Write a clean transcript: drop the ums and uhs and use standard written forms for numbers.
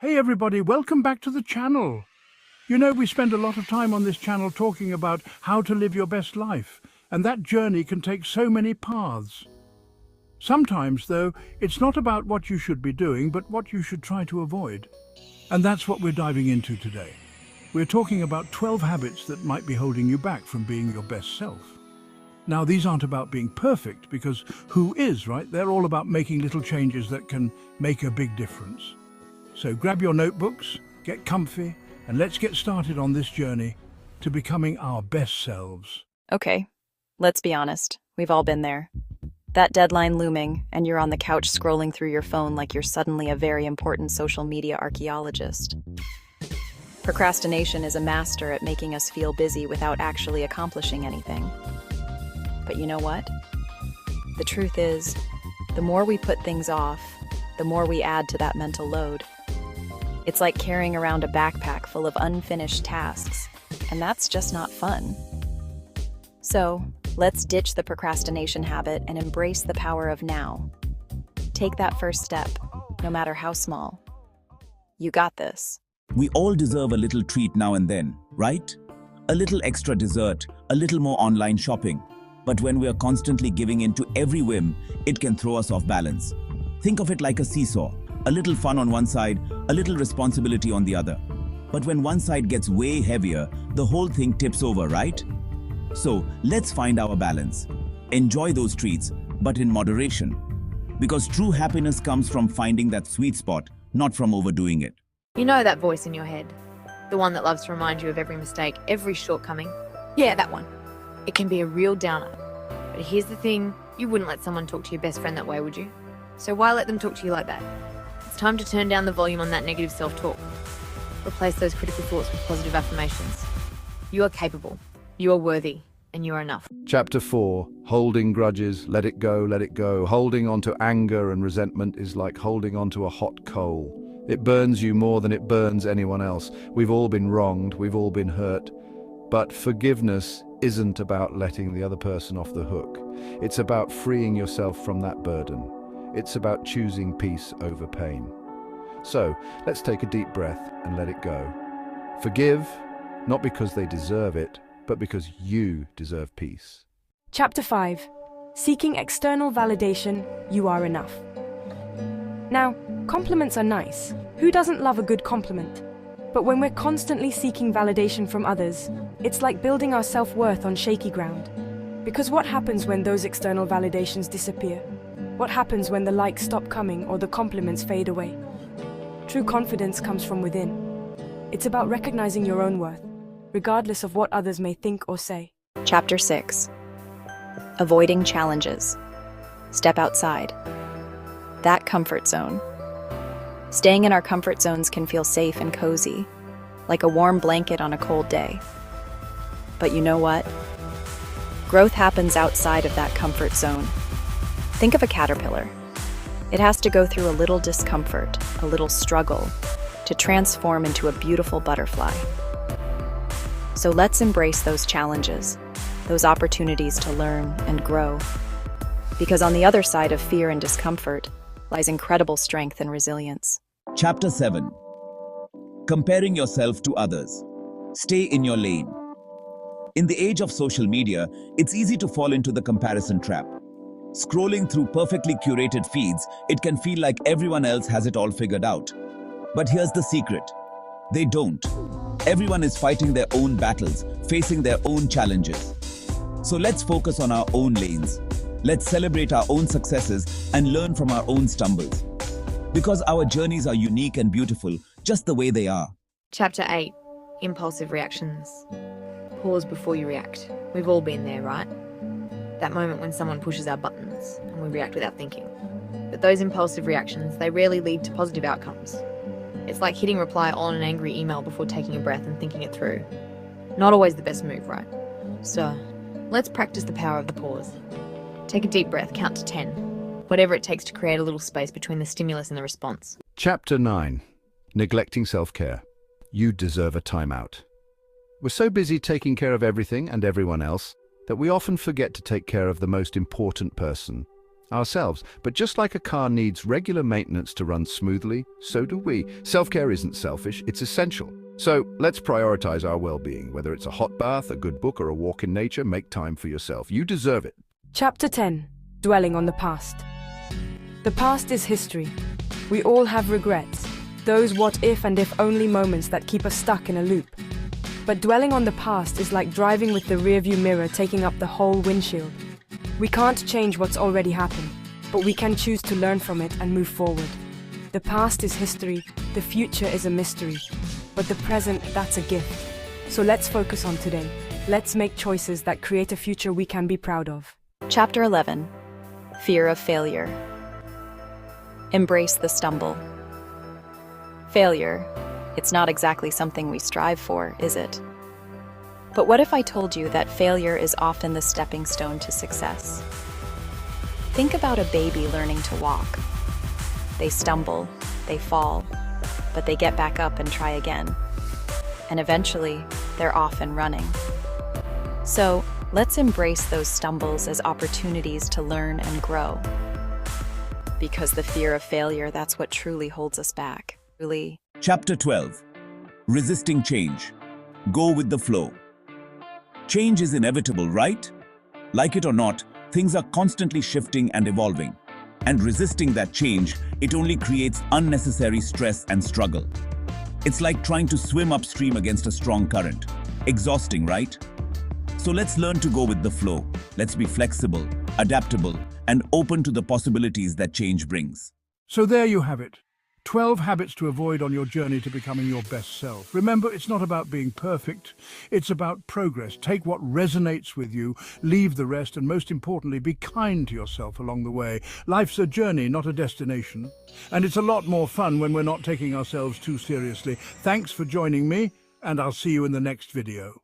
Hey everybody, welcome back to the channel. You know, we spend a lot of time on this channel talking about how to live your best life, and that journey can take so many paths. Sometimes, though, it's not about what you should be doing, but what you should try to avoid. And that's what we're diving into today. We're talking about 12 habits that might be holding you back from being your best self. Now, these aren't about being perfect, because who is, right? They're all about making little changes that can make a big difference. So grab your notebooks, get comfy, and let's get started on this journey to becoming our best selves. Okay, let's be honest. We've all been there. That deadline looming, and you're on the couch scrolling through your phone like you're suddenly a very important social media archaeologist. Procrastination is a master at making us feel busy without actually accomplishing anything. But you know what? The truth is, the more we put things off, the more we add to that mental load. It's like carrying around a backpack full of unfinished tasks, and that's just not fun. So, let's ditch the procrastination habit and embrace the power of now. Take that first step, no matter how small. You got this. We all deserve a little treat now and then, right? A little extra dessert, a little more online shopping. But when we are constantly giving in to every whim, it can throw us off balance. Think of it like a seesaw. A little fun on one side, a little responsibility on the other. But when one side gets way heavier, the whole thing tips over, right? So let's find our balance. Enjoy those treats, but in moderation. Because true happiness comes from finding that sweet spot, not from overdoing it. You know that voice in your head? The one that loves to remind you of every mistake, every shortcoming? Yeah, that one. It can be a real downer. But here's the thing, you wouldn't let someone talk to your best friend that way, would you? So why let them talk to you like that? It's time to turn down the volume on that negative self-talk. Replace those critical thoughts with positive affirmations. You are capable, you are worthy, and you are enough. Chapter 4. Holding grudges, let it go, let it go. Holding on to anger and resentment is like holding on to a hot coal. It burns you more than it burns anyone else. We've all been wronged, we've all been hurt. But forgiveness isn't about letting the other person off the hook. It's about freeing yourself from that burden. It's about choosing peace over pain. So, let's take a deep breath and let it go. Forgive, not because they deserve it, but because you deserve peace. Chapter 5. Seeking external validation, you are enough. Now, compliments are nice. Who doesn't love a good compliment? But when we're constantly seeking validation from others, it's like building our self-worth on shaky ground. Because what happens when those external validations disappear? What happens when the likes stop coming or the compliments fade away? True confidence comes from within. It's about recognizing your own worth, regardless of what others may think or say. Chapter 6. Avoiding challenges. Step outside. That comfort zone. Staying in our comfort zones can feel safe and cozy, like a warm blanket on a cold day. But you know what? Growth happens outside of that comfort zone. Think of a caterpillar. It has to go through a little discomfort, a little struggle, to transform into a beautiful butterfly. So let's embrace those challenges, those opportunities to learn and grow. Because on the other side of fear and discomfort lies incredible strength and resilience. Chapter 7. Comparing yourself to others. Stay in your lane. In the age of social media, it's easy to fall into the comparison trap. Scrolling through perfectly curated feeds, it can feel like everyone else has it all figured out. But here's the secret. They don't. Everyone is fighting their own battles, facing their own challenges. So let's focus on our own lanes. Let's celebrate our own successes and learn from our own stumbles. Because our journeys are unique and beautiful, just the way they are. Chapter 8. Impulsive reactions. Pause before you react. We've all been there, right? That moment when someone pushes our buttons and we react without thinking. But those impulsive reactions, they rarely lead to positive outcomes. It's like hitting reply all on an angry email before taking a breath and thinking it through. Not always the best move, right? So, let's practice the power of the pause. Take a deep breath, count to 10. Whatever it takes to create a little space between the stimulus and the response. Chapter 9. Neglecting self-care. You deserve a timeout. We're so busy taking care of everything and everyone else that we often forget to take care of the most important person, ourselves. But just like a car needs regular maintenance to run smoothly, so do we. Self-care isn't selfish, it's essential. So let's prioritize our well-being. Whether it's a hot bath, a good book, or a walk in nature, make time for yourself. You deserve it. Chapter 10. Dwelling on the past. The past is history. We all have regrets, those what if and if only moments that keep us stuck in a loop. But dwelling on the past is like driving with the rearview mirror taking up the whole windshield. We can't change what's already happened, but we can choose to learn from it and move forward. The past is history, the future is a mystery, but the present, that's a gift. So let's focus on today. Let's make choices that create a future we can be proud of. Chapter 11. Fear of failure. Embrace the stumble. Failure. It's not exactly something we strive for, is it? But what if I told you that failure is often the stepping stone to success? Think about a baby learning to walk. They stumble, they fall, but they get back up and try again. And eventually, they're off and running. So, let's embrace those stumbles as opportunities to learn and grow. Because the fear of failure, that's what truly holds us back. Chapter 12. Resisting change. Go with the flow. Change is inevitable, right? Like it or not, things are constantly shifting and evolving. And resisting that change, it only creates unnecessary stress and struggle. It's like trying to swim upstream against a strong current. Exhausting, right? So let's learn to go with the flow. Let's be flexible, adaptable, and open to the possibilities that change brings. So there you have it. 12 habits to avoid on your journey to becoming your best self. Remember, it's not about being perfect. It's about progress. Take what resonates with you, leave the rest, and most importantly, be kind to yourself along the way. Life's a journey, not a destination. And it's a lot more fun when we're not taking ourselves too seriously. Thanks for joining me, and I'll see you in the next video.